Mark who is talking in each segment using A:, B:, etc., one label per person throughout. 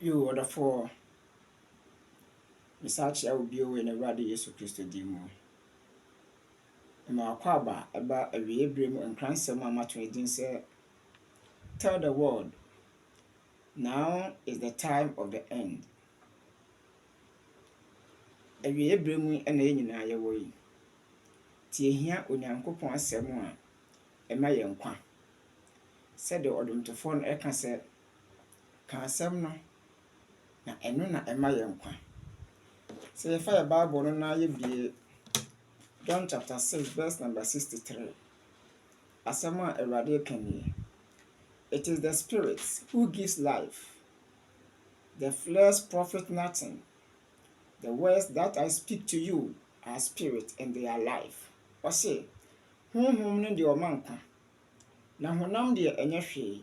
A: You order for research I will be away in a radi Yesu Christo demo. Ma kwaba eba awie brem nkransem amatwedin say tell the world now is the time of the end. Awie brem ena nyina ye wo yi. Ti ehia onyankopon asem a ema ye nkwa. Said the odomtofo no eka say ka asem no na eno na ema ye nkwa. Say fire Bible no na ye bie John chapter 6 verse number 63. Asema Erade Kanye. It is the Spirit who gives life. The flesh profit nothing. The words that I speak to you are spirit and they are life. Or say, honhom no de omanka. Na honam de enye hwe.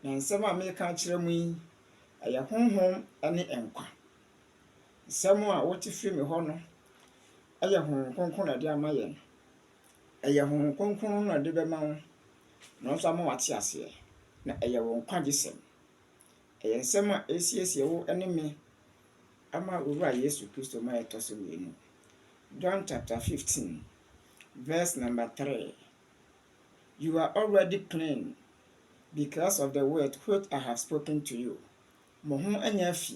A: Na nsema meka kire mu yi, aya honhom ene enkwa. Nsema a woti firi me ho no, aya honhom konkon na de amaye. Aya honhom konkon na de bema wo. Na nso ama wate ase. Na aya won kwagisem. Aya nsema esiesie wo ene me ama owura Yesu Christo ma etoso wenu. John chapter 15 verse number 3. You are already clean because of the word which I have spoken to you. Mo ho anya fi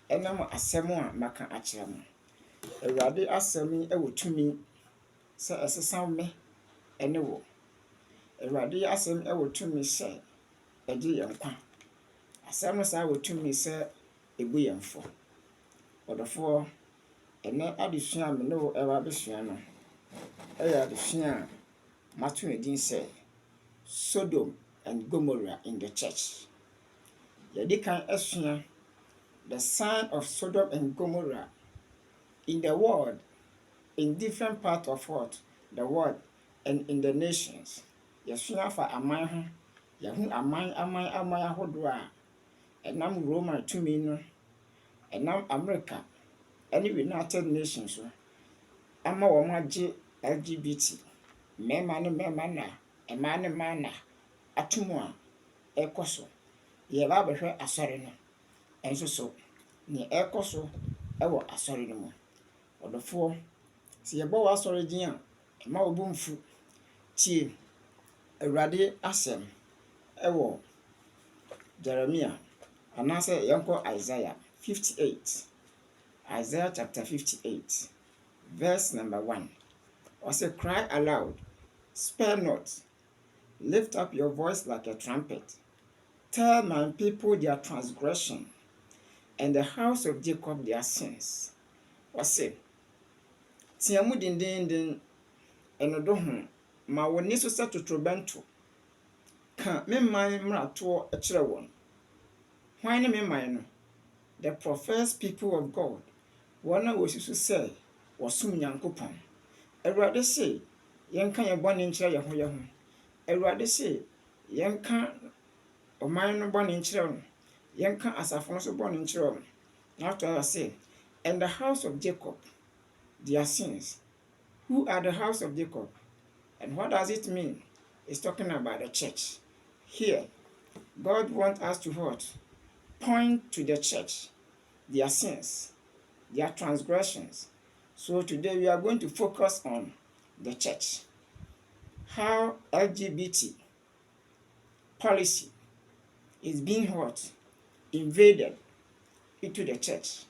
A: enam asem a maka akire mo. Ewurade asem yi ewotumi se esesa me ene wo. Ewurade asem ewotumi se edi yenkwa. Asem sa ewotumi se ebu yemfo. Odofo ene adesua me no ewa besua no. Eya adesua matu edin say Sodom and Gomorrah in the church. Yedi kan esua the sign of Sodom and Gomorrah in the world, in different parts of what the world and in the nations. Yesua fa aman ho, yehu aman ahodo a enam Roman tumi no, enam America, any United Nations so ama wo magye LGBT mema ne mema na ema ne mana atumu a ekoso ye ba behwe asore no enso so ne ekoso ewo asore no mu odofo se ye bo wa asore din a ema obu mfu tie Awurade asem ewo Jeremiah anase yanko Isaiah 58. Isaiah chapter 58 verse number 1. Also cry aloud, spare not, lift up your voice like a trumpet. Tell my people their transgression, and the house of Jacob their sins. Also, tiamu din enodohu ma woni so sa totrobento ka memman mrato a kire won. Hwan ne memman no? The professed people of God. Wana wosisu say wasum Nyankopon. Awurade say yenka ye bone nkire ye ho ye ho. Awurade say yenka oman no bone nkire no. Yenka asafo no so bone nkire no. After I say, and the house of Jacob their sins. Who are the house of Jacob? And what does it mean? It's talking about the church. Here, God wants us to what? Point to the church, their sins, their transgressions. So today we are going to focus on the church. How LGBT policy is being what? Invaded into the church.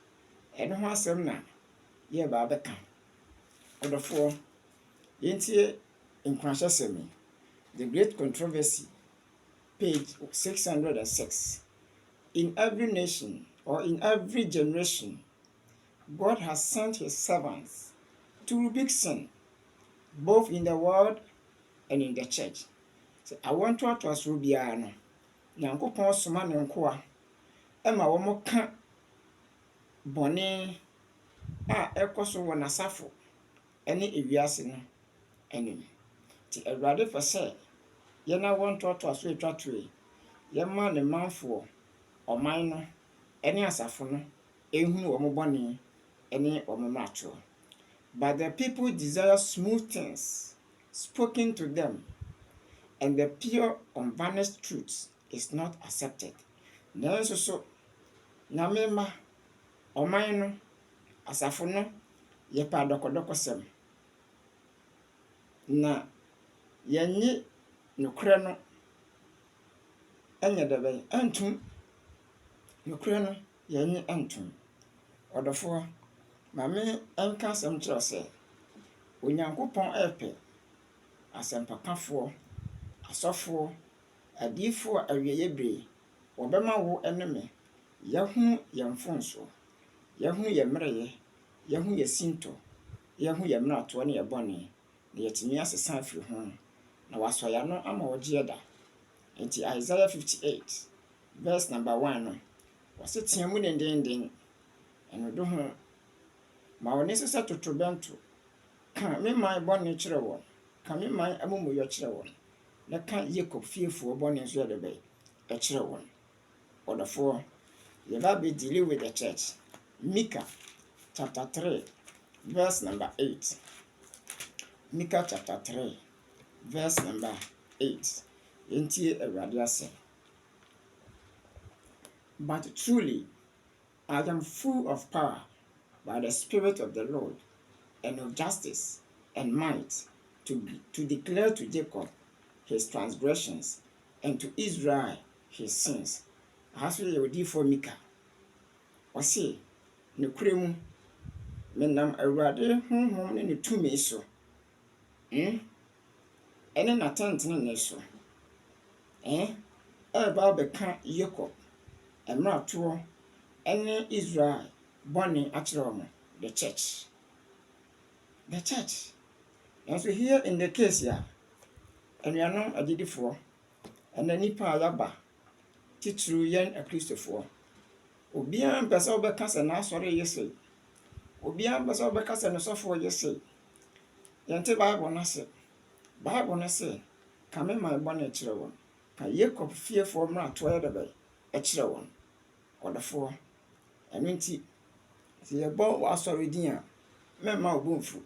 A: And what some na ye ba beka. Odofo yentie nkwahye the great controversy page 606. In every nation or in every generation, God has sent his servants to rebuke sin, both in the world and in the church. So I want to us Rubiano. Nyankopon soma ne nkoa ema wo mo ka bone a ekoso wo nasafo ene ewiase no enim. Ti Awurade fa se ye na want to us etwatwe ye ma ne manfo oman no ene asafo no ehunu wo mo bone ene wo mo macho. But the people desire smooth things spoken to them, and the pure unvarnished truth is not accepted. Nanso so Nyame mma ɔman no asafo no yɛpɛ adɔkɔdɔkɔsɛm na yɛnye nokorɛ no ɛnyɛ dɛbɛn antum nokorɛ no yɛnye antum. Ɔdɔfoɔ maame ɛnka asɛm kyerɛ sɛ Onyankopɔn ɛpɛ asɛmpakafoɔ, asɔfoɔ, adiyifoɔ a awieyɛ bere wɔbɛma wo ɛne me yɛhunu yɛn mfonsoɔ, yɛhunu yɛn mmerɛyɛ, yɛhunu yɛn sintɔ, yɛhunu yɛn mmeratoɔ ne yɛn bɔne, na yɛtumi asesa afiri ho na wasɔ yɛn ano ama wɔgye yɛda. Nti Isaiah 58 verse number 1 no wɔse teɛ mu dendenden ɛno do ho ma wɔne sesɛ totorobɛnto ka me man bɔne kyerɛ wɔn, ka me man amumuyɛ kyerɛ wɔn, na ka Yakob fiefoɔ bɔne nso yɛ dɛbɛn ɛkyerɛ wɔn. Ɔdɔfoɔ yɛba be dealing with the church. Micah chapter 3 verse number 8. Micah chapter 3 verse number 8. Yentie Awurade ase. But truly I am full of power by the Spirit of the Lord, and of justice and might, to declare to Jacob his transgressions, and to Israel his sins. As we are for Micah, or say, ne kuremu, menam Awurade honhom ne ne tumi so. Ene na tantene ne so. Eba beka Jacob, emratoɔ ene Israel bɔne akyerɛ wɔn, the church. The church. And so here in the case here, and we are not a didifor, and the nipa yaba, titru yen a Christopher. Obian Basso Becas and Aswari yesi. Obian Basso Becas and Software yesi. Yante Bible nase. Bible nase. Come in my bonnet children. Can Jacob fear for my 12 bay, a children. Or the 4. And minty. See a boat was sorry dear. Memma boomful.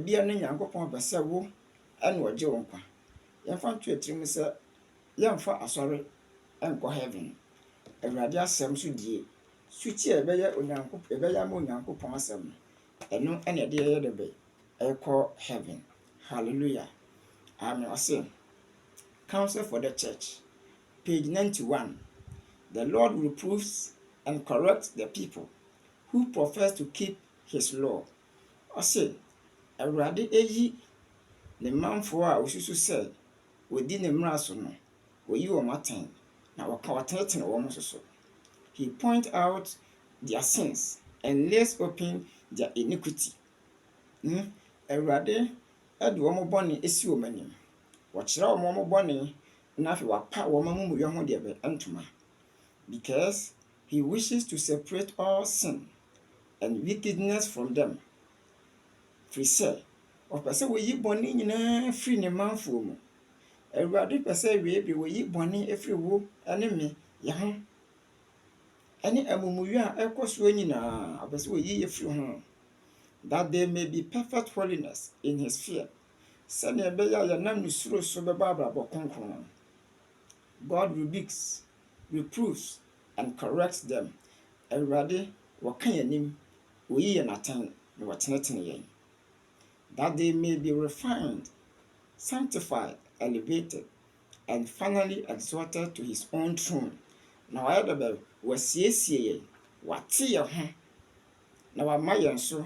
A: Bia ne Nyankopɔn pɛ sɛ wo ɛne wɔgye wo nkwa. Yɛmfa nto atiri mu sɛ yɛmfa asɔre ɛnkɔ heaven. Awurade asɛm so die. Suti a ɛbɛyɛ Onyankopɔn ɛbɛyɛ ama Onyankopɔn asɛm. Ɛno ɛne ɛde yɛyɛ dɛbɛ ɛkɔ heaven. Hallelujah. Amen. Ɔse Counsel for the Church, page 91. The Lord reproves and corrects the people who profess to keep his law. Ɔse Awurade eyi ne manfoɔ a osusu sɛ wodi ne mmara so no, oyi wɔn atɛn na wɔka wɔtenetene wɔn so. He point out their sins and lays open their iniquity. Awurade ɛde wɔn bɔne esi wɔn anim. Wɔkyerɛ wɔn bɔne na afei wapa wɔn amumuyɛ ho deɛ bɛ ntoma. Because he wishes to separate all sin and wickedness from them. Firi sɛ ɔpɛ sɛ woyi bɔne nyinaa firi ne manfoɔ mu. Awurade pɛ sɛ wie woyi bɔne efiri wo ɛne me yɛ ho. Ɛne amumuyɛ a ɛkɔ soɔ nyinaa ɔpɛ sɛ woyi efiri ho. That they may be perfect holiness in his fear. Sɛnea ɛbɛyɛ a yɛnam ne suro so bɛba abrabɔ kronkron. God rebukes, reproves, and corrects them. Awurade wɔka yɛn anim, woyi yɛn atɛn na wɔtenetene yɛn. That they may be refined, sanctified, elevated, and finally exalted to his own throne. Na wayɛ dɛbɛ wɔasiesie yɛn, wate yɛn ho, na wama yɛn so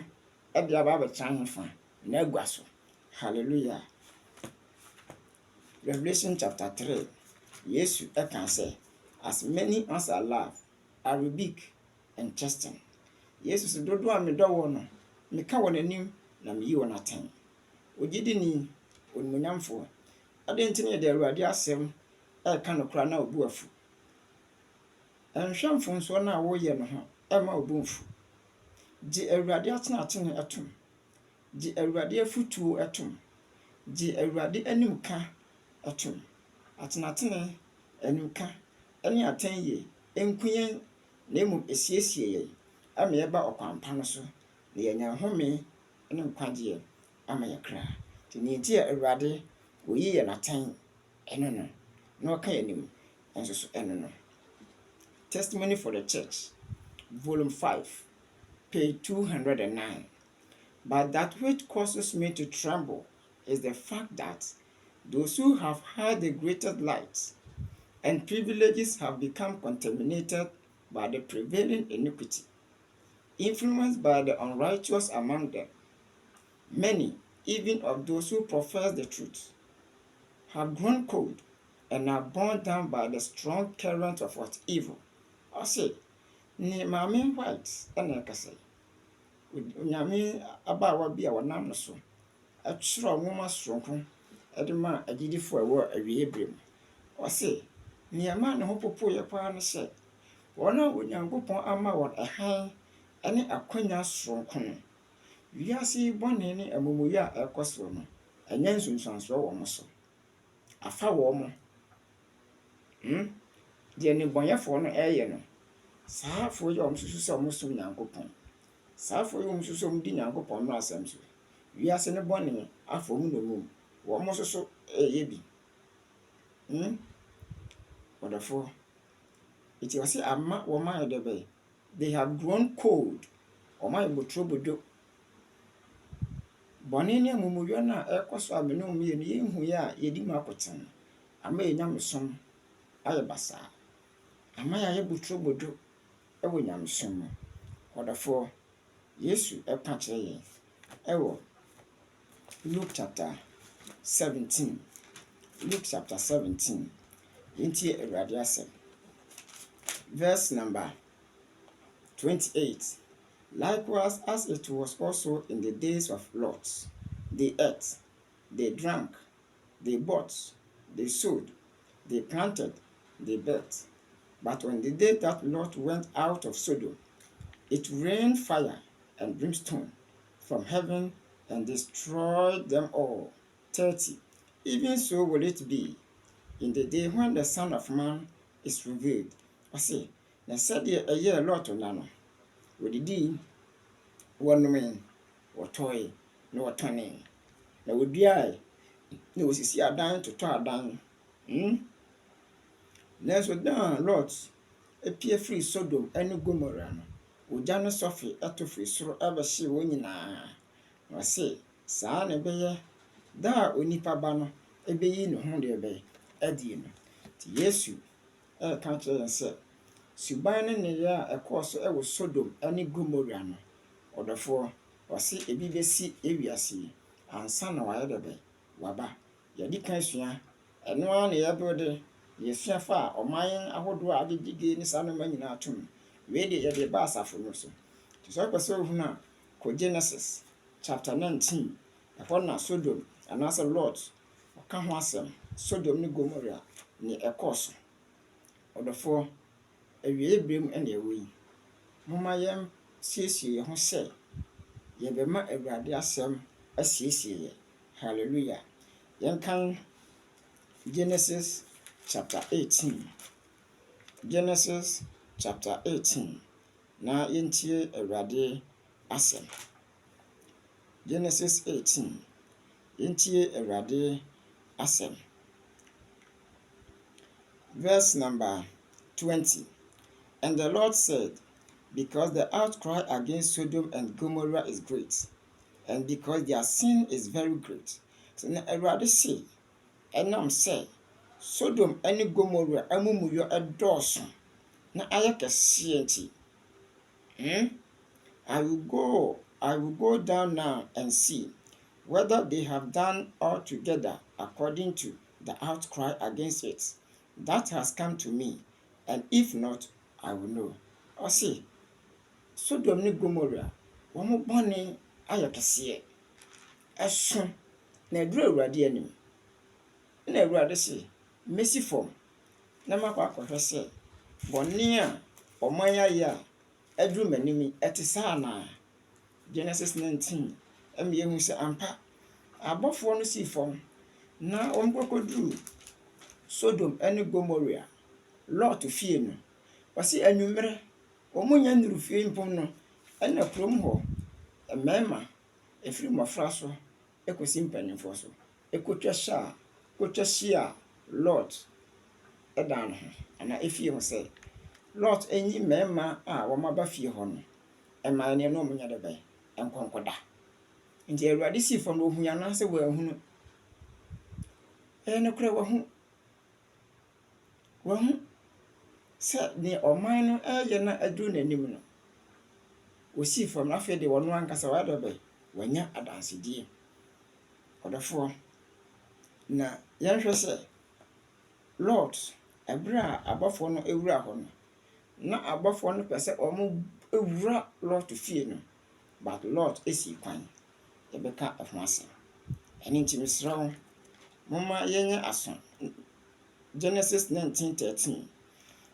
A: ɛde aba abɛtena hefa na agua so. Hallelujah. Revelation chapter 3. Yesu ɛka sɛ, as many as I love, I rebuke and chasten. Yesu sɛ dodo a medɔ wɔ no, meka wɔ n'anim na meyi wɔ n'atɛn. Ogyidini, onimonyamfoɔ, ade nti ne yɛde Awurade asɛm ɛka no kora na obu afu. Ɛnhwɛ mfonsoɔ no a woyɛ no ho ɛma obu mfu. Gye Awurade atenatene ɛtom. Gye Awurade afutuo ɛtom. Gye Awurade animka ɛtom. Atenatene, animka, ɛne atɛn yie, ɛnku yɛn na mmom esiesie yɛn ama yɛba ɔkwan pa no so na yɛnya home ne nkwagyeɛ ama yɛkra. Nti ne nti a Awurade woyi yɛn atɛn ɛno no na ɔka yɛn anim nso so ɛno no. Testimony for the church, Volume 5, page 209. But that which causes me to tremble is the fact that those who have had the greatest light and privileges have become contaminated by the prevailing iniquity, influenced by the unrighteous among them. Many, even of those who profess the truth, have grown cold and are borne down by the strong current of what evil. I say, ni maame white ɛna ɛkasa yi. Onyame abaawa bi a wɔnam no so ɛtwerɛ nwoma soronko ɛde ma agyidifoɔ a ɛwɔ awie berɛ mu. Ɔse, nneɛma ne ho popoeɛ paa no sɛ, wɔn a Onyankopɔn ama wɔn ɛhan ɛne akwanya soronko no, wiase yi bɔne ne amumuyɛ a ɛkɔ soɔ no, ɛnyɛ nsunsuansoɔ wɔ mo so. Afa wɔ mo. Deɛ nnebɔnyɛfoɔ no ɛyɛ no, saa afoɔ yi a wɔn susu sɛ wɔn som Nyankopɔn, saa afoɔ yi a wɔn susu sɛ wɔn di Nyankopɔn no asɛm so, wiase ne bɔne afa wɔn nnommum, wɔn nso so ɛyɛ bi. Ɔdɔfoɔ, eti wɔsi ama wɔn ayɛ dɛ bɛyɛ, they have grown cold. Wɔn ayɛ boturo bodwo. Bɔne ne amumuyɛ no a ɛkɔ so a me ne wɔn yɛ no, yɛnhu yɛ a yɛdi mu akɔtena, ama yɛ nyamesom ayɛ basaa, ama yɛayɛ boturo bodwo ɛwɔ nyamesom mu. Ɔdɔfoɔ, Yesu ɛka kyerɛ yɛn ɛwɔ Luke chapter 17. Luke chapter 17. Yɛntie Awurade asɛm. Verse number 28. Likewise, as it was also in the days of Lot, they ate, they drank, they bought, they sold, they planted, they built. But on the day that Lot went out of Sodom, it rained fire and brimstone from heaven and destroyed them all. 30. Even so will it be in the day when the Son of Man is revealed. I say, na said a year Lot on nano. Wɔdidi, wɔnomee, wɔtɔe, na wɔtɔnee, na wɔduae, na wɔsisi adan totɔ adan. Nanso da Lot apue firi Sodom ne Gomorrah no, ogya no sɔfe ɛto firi soro ɛbɛhyee wɔn nyinaa. Na wɔse, saa na ɛbɛyɛ da a onipa ba no ɛbɛyi ne ho deɛ ɛbɛyɛ adi no. Nti Yesu ɛka kyerɛ yɛn sɛ, suban ne nneyɛe a ɛkɔɔ so ɛwɔ Sodom ne Gomorrah no, ɔdɔfoɔ, ɔse ebi bɛsi ewiase yi ansa na wayɛ dɛ bɛyɛ waba. Yɛdi kan sua ɛno ara na yɛbɛde yɛsua fa a ɔman ahodoɔ a agyegyege ne saa nneɛma nyinaa tom. Wei deɛ yɛde ba asafo no so. Nti sɛ ɔpɛ sɛ ohunu a, kɔ Genesis chapter 19. Ɛhɔ na Sodom anaasɛ Lot ɔka ho asɛm. Sodom ne Gomorrah ne ɛkɔɔ so. Ɔdɔfoɔ, awie berɛ mu ɛna ɛwɔ yi. Momma yɛn siesie yɛn ho sɛ yɛbɛma Awurade asɛm asiesie yɛn. Hallelujah. Yɛnkan Genesis chapter 18. Genesis chapter 18. Na yɛntie Awurade asɛm. Genesis 18. Yɛntie Awurade asɛm. Verse number 20. And the Lord said, because the outcry against Sodom and Gomorrah is great, and because their sin is very great. So na Awurade say, ɛnam sɛ Sodom and Gomorrah amumuyɔ ɛdɔɔso na ayɛ kɛseɛ nti, I will go down now and see whether they have done altogether according to the outcry against it that has come to me, and if not, I will know. Ɔse, Sodom ne Gomorrah, wɔn bɔne ayɛ kɛseɛ, ɛso na ɛduru Awurade anim. Na Awurade se, mesi fam na makɔ akɔhwɛ sɛ bɔne a ɔman ayɛ a ɛduru m'anim ɛte saa anaa. Genesis 19. Yɛhu sɛ ampa abɔfoɔ no sii fam na wɔn kɔkɔduru Sodom ne Gomorrah, Lot fie no. Wɔse anwummerɛ wɔn nya nnuru fie mpom no ɛna kurom hɔ mmarima ɛfiri mmɔfra so ɛkɔsi mpanimfoɔ so ɛkɔtwa hyia Lot ɛdan no ho ana ɛfie ho sɛ Lot enyi mema a womaba fie ho no ema ne no munya de be enkonkoda nti Awurade si fam no hunya na se wa hunu ne kura wahu se ne oman no ye na adu nanim no osi fam na fe de wono ankasa wa de be wanya adansedie odafo na yanhwe se Lord ebra abafo no ewura ho no na abafo no pese omo ewura Lord fie no but Lord esi kwan ebeka ehwase eni ntimisrawo mama yenye aso Genesis 19:13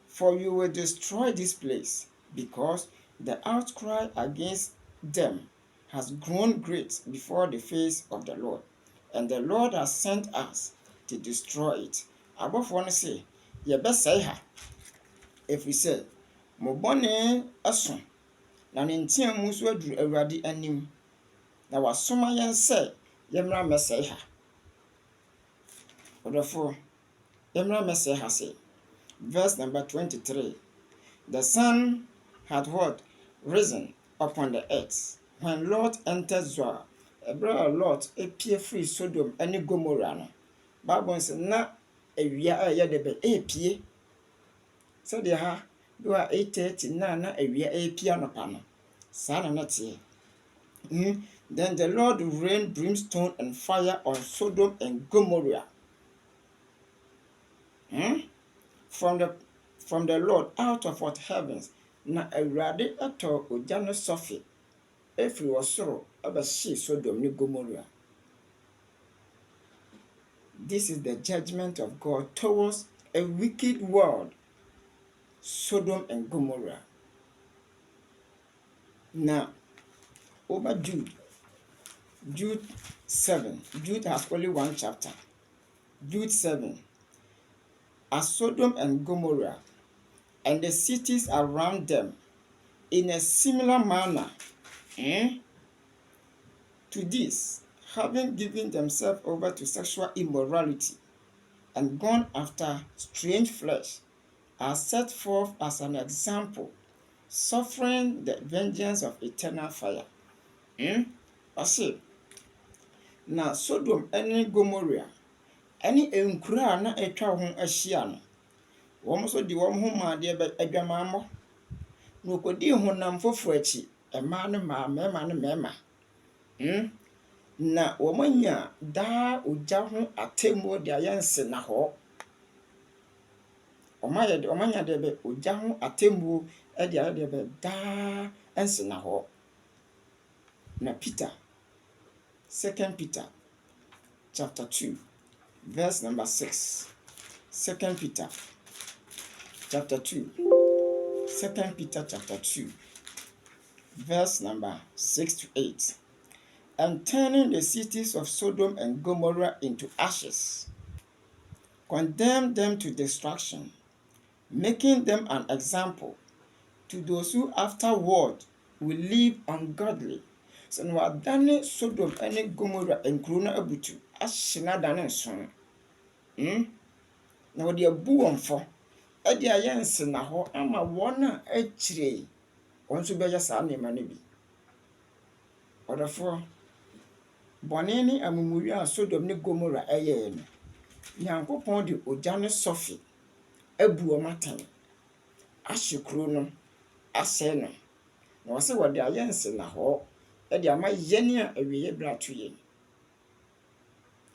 A: for you will destroy this place because the outcry against them has grown great before the face of the Lord and the Lord has sent us to destroy it abafo no say ye besai ha if we say mo bone aso na ne ntia mu so aduru Awurade anim na wasoma yen se yemra mesai ha odofo yemra mesai ha say verse number 23 the sun had what risen upon the earth when Lot entered Zoar ebra Lot epie free Sodom and Gomorrah no Bible say na awia aye de be epie so de ha do a 8:30 na awia epie anopa no sa na nate then the Lord rained brimstone and fire on Sodom and Gomorrah from the Lord out of what heavens na Awurade ato ogya no sofi efri wosoro abashi Sodom ni Gomorrah. This is the judgment of God towards a wicked world, Sodom and Gomorrah. Now, over Jude 7. Jude has only one chapter. Jude 7. As Sodom and Gomorrah and the cities around them in a similar manner to this, having given themselves over to sexual immorality and gone after strange flesh, are set forth as an example, suffering the vengeance of eternal fire. I say, now Sodom and Gomorrah, any enkura na etwa ho ahia no, wɔn so di wɔn ho maade be adwamammo, no kodi honam foforo achi, ema ne ma, mema ne mema. Na wɔmanya daa ogya ho atemmo de ayense na ho. Omanya de be ogya ho atemmo e de aye de be daa ense na ho. Na Peter, 2 Peter chapter 2 verse number 6. 2 Peter chapter 2. 2 Peter chapter 2 verse number 6 to 8. And turning the cities of Sodom and Gomorrah into ashes, condemned them to destruction, making them an example to those who afterward will live ungodly. So no adane Sodom and Gomorrah and Krona abutu ashina dane son. Na wodi abu wonfo e de ayense na ho ama wona akire wonso beja sa na ma ne bi. Odafo bone ni amumuri a Sodom ne Gomorrah eye no Nyankopon de ogya ne sofi abu o matan ahyekro no ase no na wose wode ayense na ho e de ama yene a awiye bra to ye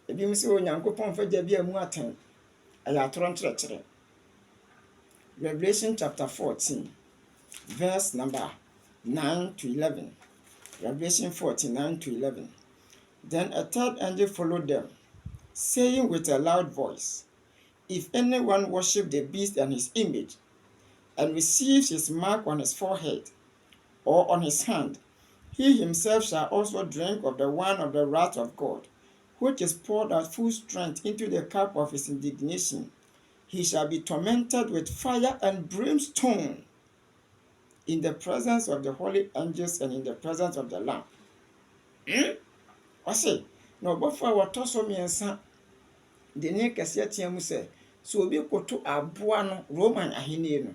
A: ebi mi se o Nyankopon faja bi amu atan aya toro nkyerɛkyerɛ. Revelation chapter 14 verse number 9 to 11. Revelation 14, 9 to 11. Then a third angel followed them, saying with a loud voice, if anyone worship the beast and his image, and receives his mark on his forehead or on his hand, he himself shall also drink of the wine of the wrath of God, which is poured out full strength into the cup of his indignation. He shall be tormented with fire and brimstone in the presence of the holy angels and in the presence of the Lamb. I say, no, before what also means, the near Cassia mu say, so be koto aboa no Roman ahini no.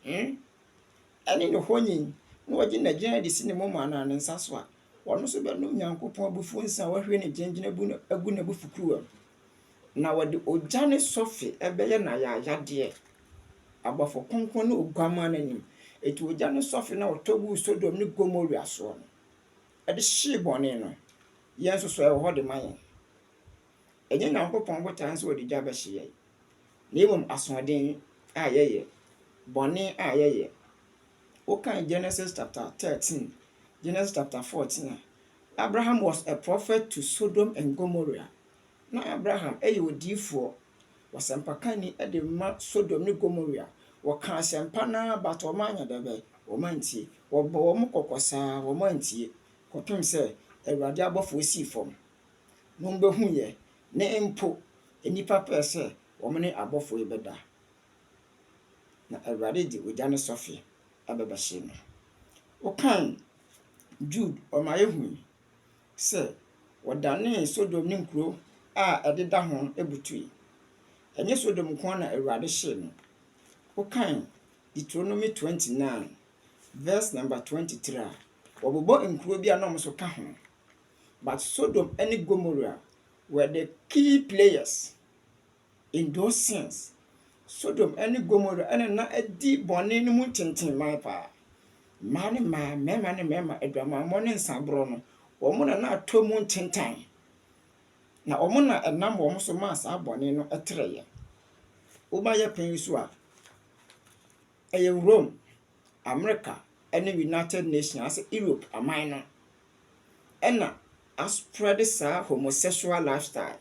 A: ɛne ne hɔ nyin na wɔgye nagyina de si ne moma anaa ne nsa so a wɔno nso bɛnom Nyankopɔn abufuo nsa a wahwɛ ne gyinagyina agu n'abufukuruwa na wɔde ogya ne sɔfe ɛbɛyɛ n'ayaayadeɛ abɔfo kronkron ne oguaman n'anim eti ogya ne sɔfe na wɔtɔ gu Sodom ne Gomorrah soɔ no ɛde hyee bɔne no yɛn nso so ɛwɔ hɔ de ma yɛn ɛnyɛ Nyankopɔn botan nso wɔde gya bɛhye yɛn na mmom asoɔden a yɛyɛ bɔne a yɛyɛ wokan Genesis chapter 13 Genesis chapter 14 Abraham was a prophet to Sodom and Gomorrah na Abraham ɛyɛ odiifoɔ wɔsɛmpakani ɛde ma Sodom ne Gomorrah wɔka asɛmpa na but wɔn anya dɛbɛ wɔn antie wɔbɔ wɔn kɔkɔ saa wɔn antie kɔpem sɛ Awurade abɔfoɔ sii fam na wɔn bɛhu yɛ ne mpo nipa pɛɛ sɛ wɔn ne abɔfoɔ yi bɛda na Awurade de ogya ne sɔfe abɛbɛhye no wɔkan Jude ɔma yɛhu sɛ wɔdanee Sodom ne nkuro a ɛdeda ho ebutui ɛnyɛ Sodom nko na Awurade hye no wɔkan Deuteronomy 29 verse number 23 a wɔbobɔ nkuro bi a na so ka ho but Sodom and Gomorrah were the key players in those sins. Sodom and Gomorrah and na edi bɔne no mu tenten pa mane ma mema ne mema edwama mo ne nsabro no wɔn na atɔ mu tenten na wɔn na ɛnam wɔn so ma saa bɔne no ɛtrɛyɛ woba yɛ pan so a ɛyɛ Rome America and United Nations as Europe aman no ɛna spread saa homosexual lifestyle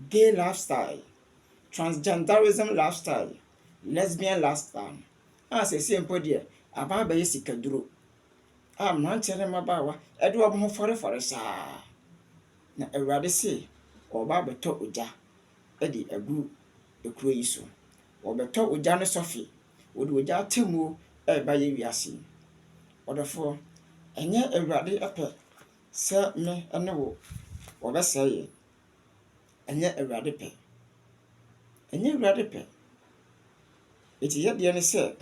A: gay lifestyle transgenderism lifestyle lesbian lifestyle as a simple dear about bɛyɛ sikaduro a mmeranteɛ ne mmabaawa ɛde wɔn ho fɔrefɔre saa na Awurade se ɔba bɛtɔ ogya ɛde agu ekuro yi so ɔbɛtɔ ogya ne sɔfe wɔde ogya atemuo ɛba yɛ wiase ɔdɔfoɔ ɛnyɛ Awurade ɛpɛ sɛ me ɛne wo wɔbɛsɛe yɛ ɛnyɛ Awurade pɛ ɛnyɛ Awurade pɛ eti yɛdeɛ ne sɛ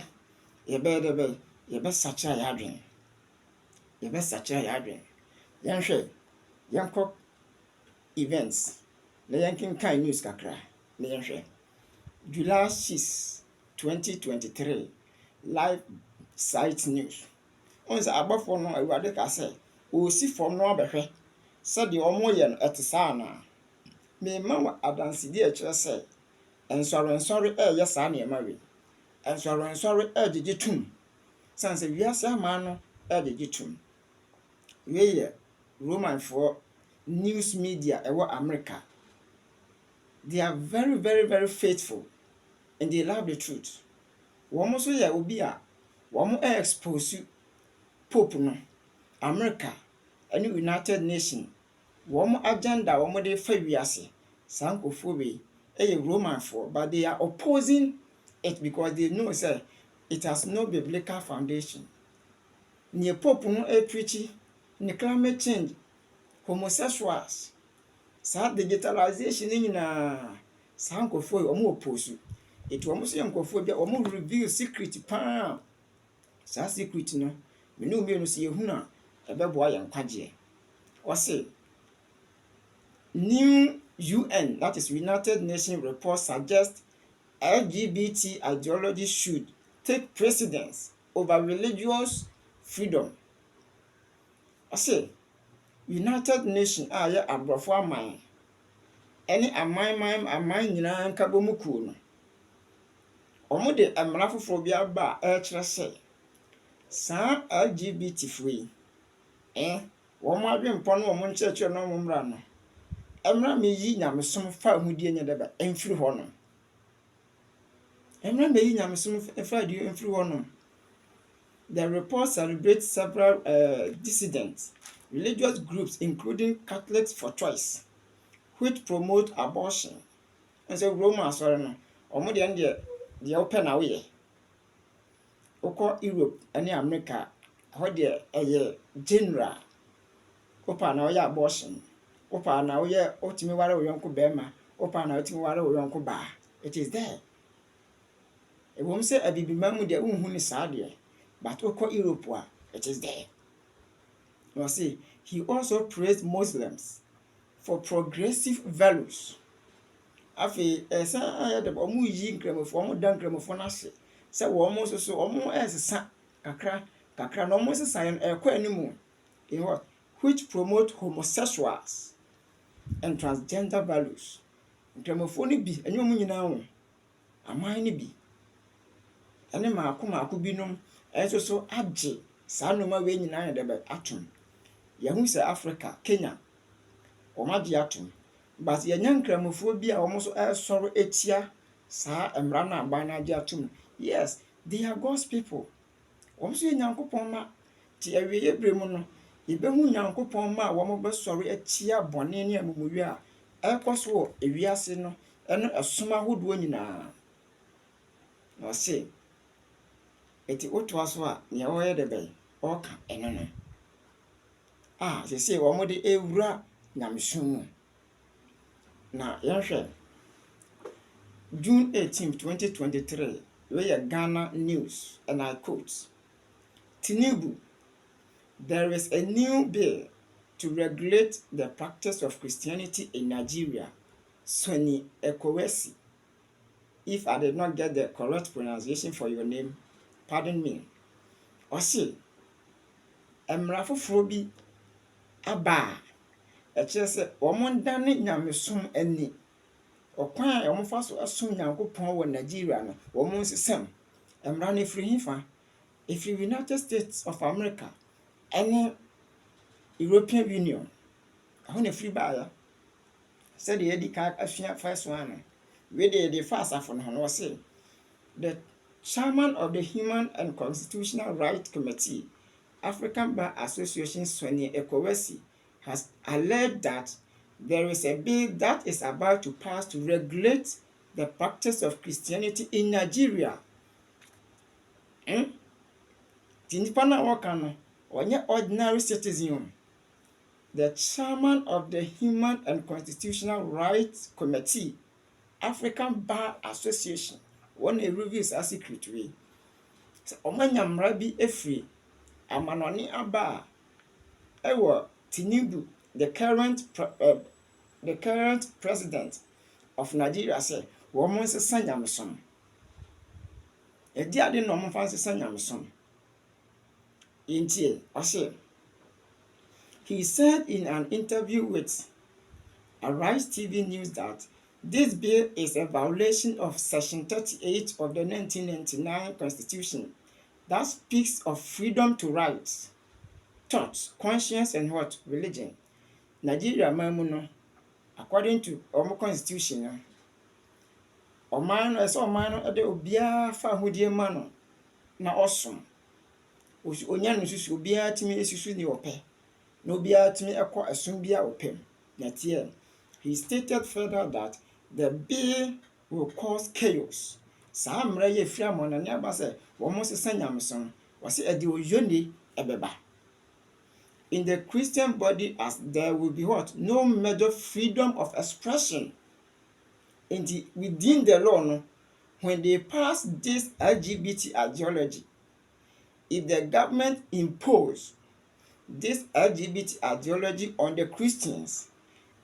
A: yɛbɛyɛ dɛbɛ yɛbɛsakyera yɛadwen yɛnhwɛ yɛnkɔ events na yɛnkenkan news kakra na yɛnhwɛ July 6 2023 live site news on sɛ abɔfoɔ no Awurade ka sɛ osi fam no abɛhwɛ sɛdeɛ ɔmo yɛ no ɛte saa na mema wɔ adansedi ɛkyerɛ sɛ nsɔre ɛyɛ saa nneɛma we nsɔre ɛgyegye tum san sɛ wiase ama no ɛgyegye tum we yɛ Roman for news media ɛwɔ America they are very very very faithful and they love the truth wɔn so yɛ obi a wɔn expose Pope no America and United Nations wɔn agenda wɔn de fa wiase saa nkɔfoɔ we ɛyɛ Roman for but they are opposing it because they know say it has no biblical foundation ne Pope no preach ne climate change homosexuals saa digitalization nyinaa saa nkɔfoɔ wɔn oppose it wɔn so yɛ nkɔfoɔ bi wɔn reveal secret pa saa secret no me no me no so yɛhu na ɛbɛboa yɛn kwagye ɔse new UN that is United Nations report suggests LGBT ideology should take precedence over religious freedom. ɔse United Nations a yɛ aborɔfo aman ɛne aman nyinaa nka bɔ mu kuo no ɔmo de mmara foforɔ bi aba a ɛkyerɛ sɛ saa LGBT foɔ yi wɔn adwempɔ no wɔn nkyerɛkyerɛ no wɔn mmara no mmara me yi nyamesom fa ahudie nyɛ dɛbɛ mfiri hɔ no mmara me yi nyamesom fa ahudie mfiri hɔ no the report celebrates several dissident religious groups including Catholics for Choice which promote abortion and so Roman sorry no ɔmo deɛ open away okɔ Europe ɛne America hɔ deɛ ɛyɛ general opa na ɔyɛ abortion opa na ɔyɛ otimi ware oyonko bema opa na otimi ware oyonko ba it is there e wom say abibima mu de unhu ni saa de but oko Europe a it is there. You see, he also praised Muslims for progressive values. Afi esa ayɛ de ɔmo yi nkramofo ɔmo da nkramofo na hye sɛ wɔn so ɔmo ɛsesa kakra na ɔmo sesa yɛ ɛkɔ animu in what which promote homosexuals and transgender values. Nkramofo ni bi ɛnyɛ ɔmo nyinaa ho aman ni bi ɛne maako binom ɛso so agye saa noma we nyinaa yɛ de bɛ atom yɛhu sɛ Africa Kenya ɔmo agye atom. But yɛnya nkramofo bi a wɔn so ɛsɔre etia saa mmara na aban na agye atom. Yes, they are God's people. Wɔn so yɛ Nyankopɔn ma. Ti awie yɛbrɛ mu no, yɛbɛhu Nyankopɔn ma a wɔn bɛsɔre atia bɔne ne amumuyɛ a ɛkɔ so wɔ ewiase no ɛne ɛsom ahodoɔ nyinaa. Na ɔse eti wotoa so a nea wɔyɛ de bɛn ɔka ɛno no. Sese wɔn de ewura nyamesom mu. Na yɛhwɛ June 18, 2023, we are Ghana news, and I quote, Tinubu, there is a new bill to regulate the practice of Christianity in Nigeria. Sonny Ekowesi. If I did not get the correct pronunciation for your name, pardon me. Osi, emrafo bi aba. Eche se omondane nyamesom ani. Okwan a omofa so asom Nyankopɔn wɔ Nigeria no, omo nsesam. Emra ne free hifa. If the United States of America, any European Union, I want a free buyer. Said the Eddie Card a first one. We did the fast after no say. The chairman of the Human and Constitutional Rights Committee, African Bar Association, Sonny Ekowesi, has alleged that there is a bill that is about to pass to regulate the practice of Christianity in Nigeria. Tinipana Wakano, or ordinary citizen. The chairman of the Human and Constitutional Rights Committee, African Bar Association, one a review is a secret way. So, Omanyam Rabbi Efri, Amanoni Abba, Ewa Tinubu, the current president of Nigeria, said, Woman says Sanyamson. A dear didn't know fancy Sanyamson. Intie, I say, he said in an interview with Arise TV News that this bill is a violation of Section 38 of the 1999 Constitution that speaks of freedom to rights, thoughts, conscience, and what? Religion. Nigeria, mamuno, according to our Constitution, Omano as Omano at the Obia Fahudi Mano, na awesome. Onyan susu Obia to me is usually ope. No bia to me a sumbia open. That year, he stated further that the bill will cause chaos. Sam Ray Framon and Yabase, almost a Sanyamson, was it a diojoni ebeba. In the Christian body, as there will be what? No major freedom of expression. Within the law, no, when they pass this LGBT ideology, if the government impose this LGBT ideology on the Christians,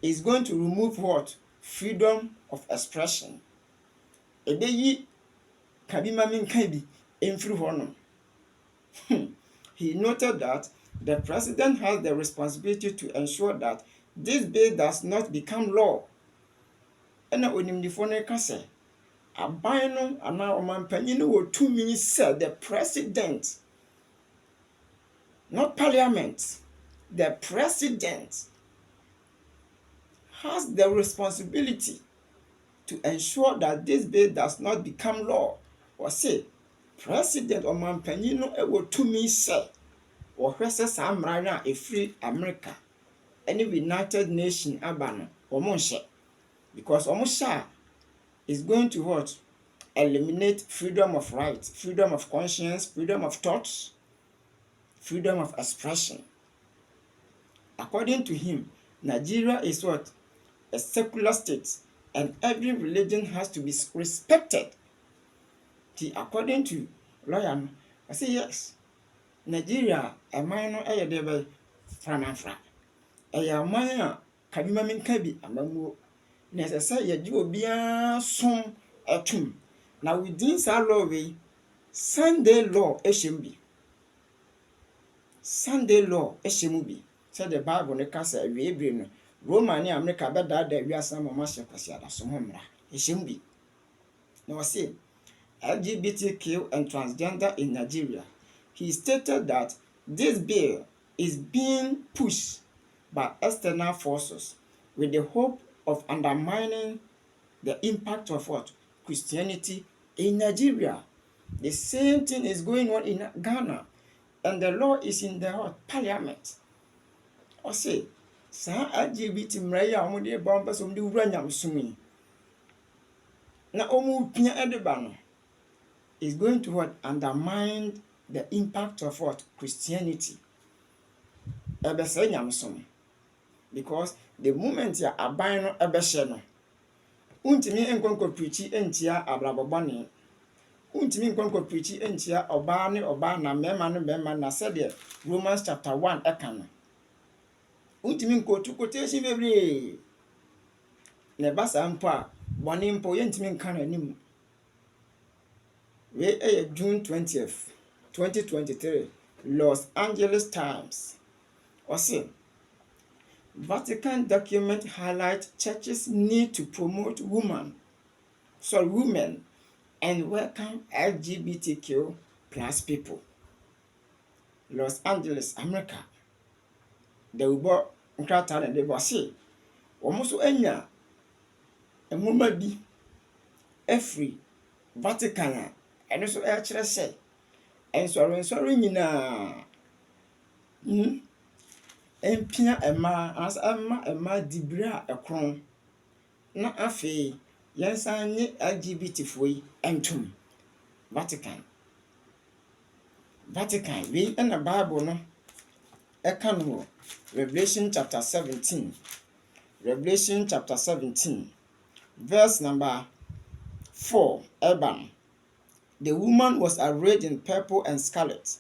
A: is going to remove what? Freedom of expression. Ebeyi kabimami nkabi emfiri hono. He noted that the president has the responsibility to ensure that this bill does not become law. Ena onimdifo ne ka se aban no ana omanpanyin no wo tumi say the president, not parliament, the president has the responsibility to ensure that this bill does not become law. Or say, President or Mampanino ewo to me say, or Hesse Samrana a free America, any United Nations Abano, or Monshe. Because Omosha is going to what? Eliminate freedom of rights, freedom of conscience, freedom of thoughts, freedom of expression. According to him, Nigeria is what? A secular state, and every religion has to be respected. According to lawyer, I say yes. Nigeria, a man no ɛyɛ de bɛ franafra. Ɛyɛ man a kadima minka bi amamuo. Na ɛsɛ sɛ yɛgye obiara som ɛtum. Na within saa law we Sunday law ɛhyɛ bi. Sunday law ɛhyɛ bi. Sɛ the Bible ne ka sɛ awie bere no Roma ne America bɛdaadaa wiase na mama hyɛ kwasi adasom ho mmara. Ɛhyɛ bi. Na wɔse LGBTQ and transgender in Nigeria. He stated that this bill is being pushed by external forces with the hope of undermining the impact of what? Christianity in Nigeria. The same thing is going on in Ghana, and the law is in the parliament. I say, sa LGBT mraya omudi bomba so mdi wura nyamsumi. Na omu pia edeba no is going to what? Undermine the impact of what? Christianity. Ebese nyamsom. Because the moment ya aban no ebehye no, untimi enkonko preachi entia abrabobane. Untimi enkonko preachi entia oba ne oba na mema no mema na said Romans chapter 1 eka no. Untimi enkotu quotation bebre. Ne basa mpo a bone mpo yentimi nka no anim. We June 20th, 2023, Los Angeles Times. Also, Vatican document highlights churches need to promote women and welcome LGBTQ plus people. Los Angeles, America. The Uber Nkrata and the Bossy. Almost enya a woman be every Vatican and also actually say. And sorry, na. Empia ema as ema dibra ekron na afi yensan nye LGBT foi entum Vatican we in the Bible no eka no Revelation chapter 17 verse number 4 Eban. The woman was arrayed in purple and scarlet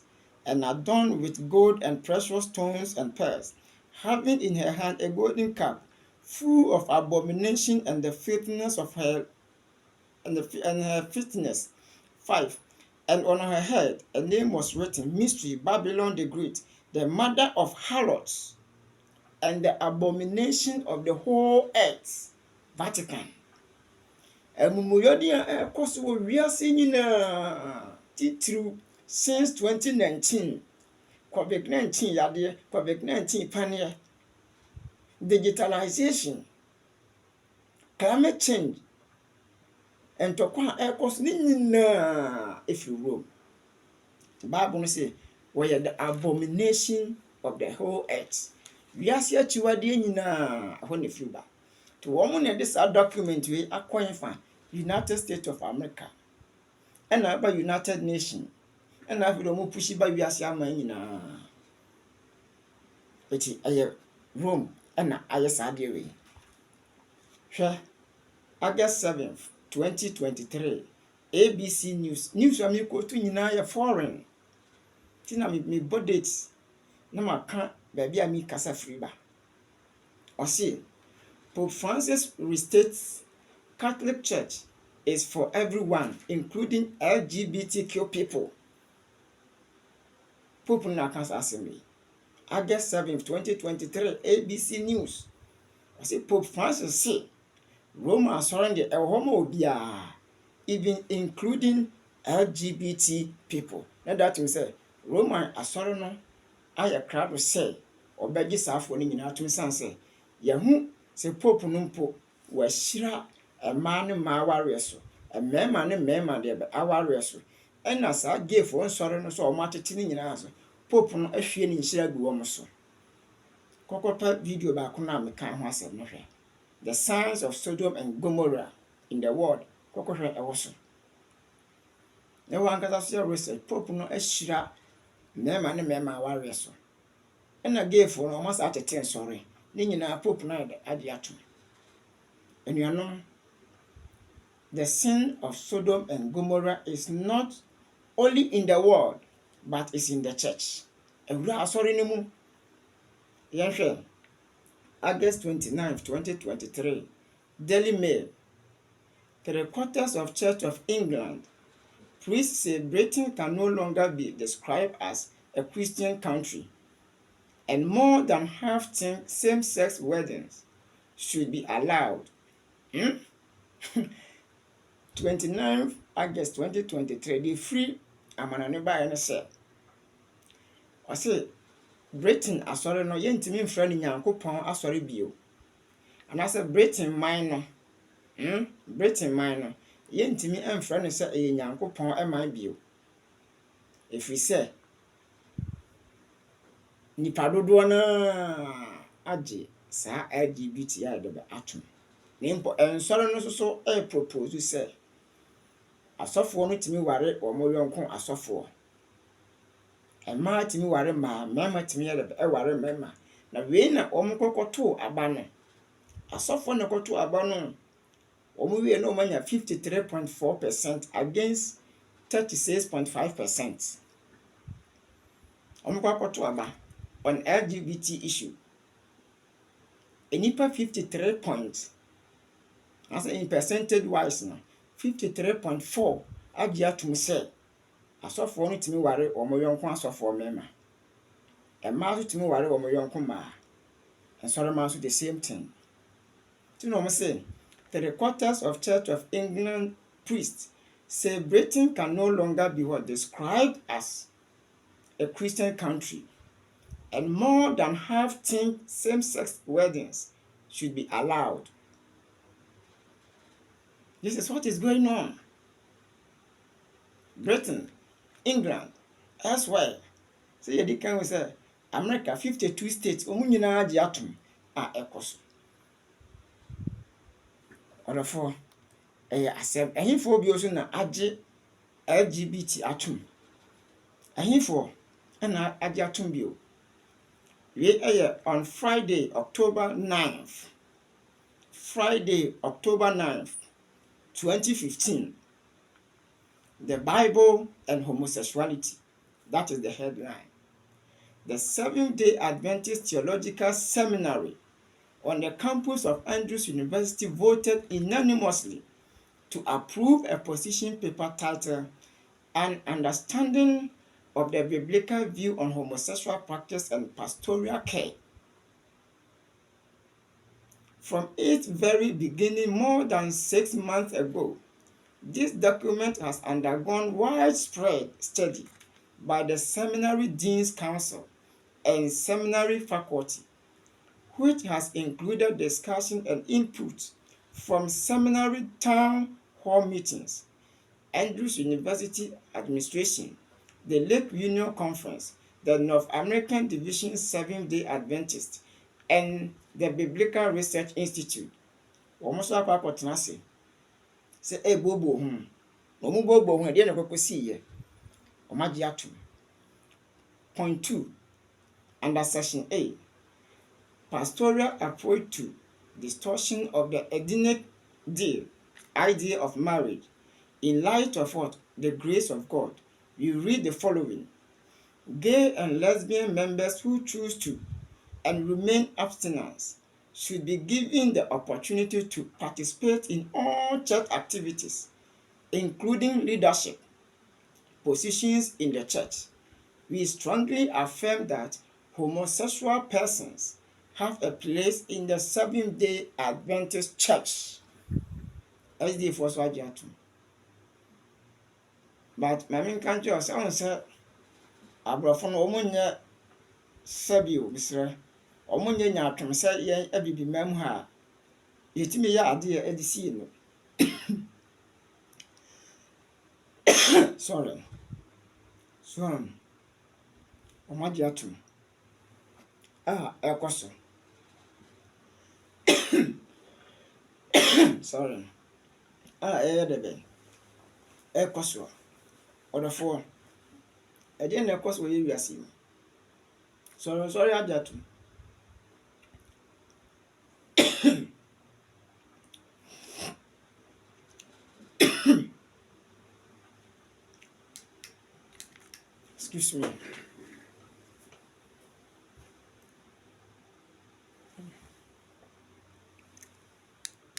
A: and adorned with gold and precious stones and pearls, having in her hand a golden cup full of abomination and the filthiness of her and her filthiness. 5. And on her head a name was written, Mystery, Babylon the Great, the mother of harlots and the abomination of the whole earth. Vatican. Emumuyodi ekoso wo wiase nyina titru since 2019. COVID-19 yade, COVID-19 panic, digitalization, climate change, and to kwa ekos nyina if you roam. The Bible say we are the abomination of the whole earth. Wiase achiwade nyina ho ne fiba. To woman this document we acquire from United States of America and about United Nations and I will push it by wiase aman nyina. Eti aye Rome and aye sadie we. Hwe August 7th, 2023. ABC News am ko to nyina ye foreign. Tina me bodate na maka baby ami kasa free ba. O say Pope Francis restates Catholic Church is for everyone, including LGBTQ people. Pope Nakas Assembly. August 7th, 2023, ABC News. I say Pope Francis say Roma surrender a homo bia, even including LGBT people. Now that we say Roma asorno aya crowd say obeji safo ni nyina to say yahu se Pope numpo wa shira a man ma warrior so a mema ne mema de aware so ena sa gay for sore no so o matete ni nyina so Pope no ahwie ni nhira gu wo so kokopa video ba ko na me kan ho asem no hwe the signs of Sodom and Gomorrah in the world kokohwe e wo so ne wan kata so research Pope no ahira mema ne mema aware so ena gay for no masa atete sore ni nyina Pope no ade ato enuanom the sin of Sodom and Gomorrah is not only in the world, but is in the church. Ewura asɔre no mu, yɛnhwɛ August 29th, 2023, Daily Mail, 3/4 of Church of England, priests say Britain can no longer be described as a Christian country, and more than half think same-sex weddings should be allowed. 29th August 2023, the free amanane baeɛ no sɛ, ɔse Britain asɔre no yɛntumi mfrɛ no Nyankopɔn asɔre bio. Anaasɛ Britain man no, Britain man no yɛntumi mfrɛ no sɛ ɛyɛ Nyankopɔn man bio. Ɛfiri sɛ nipa dodoɔ no agye saa LGBT a yɛde atom. Na mpo nsɔre no so propose sɛ asɔfoɔ no tumi ware wɔn yɔnko asɔfoɔ. Mmaa tumi ware mmaa, mmarima tumi ware mmarima. Na wei na wɔn kɔkɔtoo aba no. Asɔfoɔ na kɔtoo aba no. Wɔn wie na wɔn anya 53.4% against 36.5%. Wɔn kɔkɔtoo aba on LGBT issue. Enipa 53 point. As in percentage wise no, 53.4 agye atum sɛ asɔfoɔ no tumi ware wɔn yɔnko asɔfoɔ mmarima. Mmaa nso tumi ware wɔn yɔnko mmaa. Nsɔrema nso the same thing. Ti na wɔn say 3/4 of Church of England priests say Britain can no longer be what described as a Christian country, and more than half think same-sex weddings should be allowed. This is what is going on. Britain, England, elsewhere. So you can say America 52 states omu nyinaa agye atom a ɛkɔ so. Ɔdɔfoɔ ɛyɛ asɛm. Ɛhinfoɔ bi nso na agye LGBT atom. Ɛhinfoɔ ɛna agye atom bio. We ɛyɛ on Friday, October 9th. Friday, October 9th, 2015. The Bible and homosexuality. That is the headline. The Seventh-day Adventist Theological Seminary on the campus of Andrews University voted unanimously to approve a position paper titled An Understanding of the Biblical View on Homosexual Practice and Pastoral Care. From its very beginning more than 6 months ago, this document has undergone widespread study by the Seminary Dean's Council and seminary faculty, which has included discussion and input from seminary town hall meetings, Andrews University Administration, the Lake Union Conference, the North American Division Seventh-day Adventist, and the Biblical Research Institute. Wɔn nso akɔ akɔtena ase sɛ ɛbobo ho. Wɔn bobo ho deɛ na kɔkɔsi yɛ. Wɔn agye atom. Point 2. Under Section A, pastoral approach to distortion of the Edenic idea of marriage in light of what? The grace of God. You read the following. Gay and lesbian members who choose to and remain abstinent should be given the opportunity to participate in all church activities, including leadership positions in the church. We strongly affirm that homosexual persons have a place in the Seventh-day Adventist Church. SD for Swajatu. But my main country was answer Abrafon Omunya Sabio, Mr. Omunya Yatum said, Yen Ebibi Memha. Yetimi ya idea edisino. Sorry. Swan. Omajiatum. Ekoso. Sorry. Edebe. Ekoso. Odafo. Ede na ekoso ye wiase. Sorry ajiatum. excuse me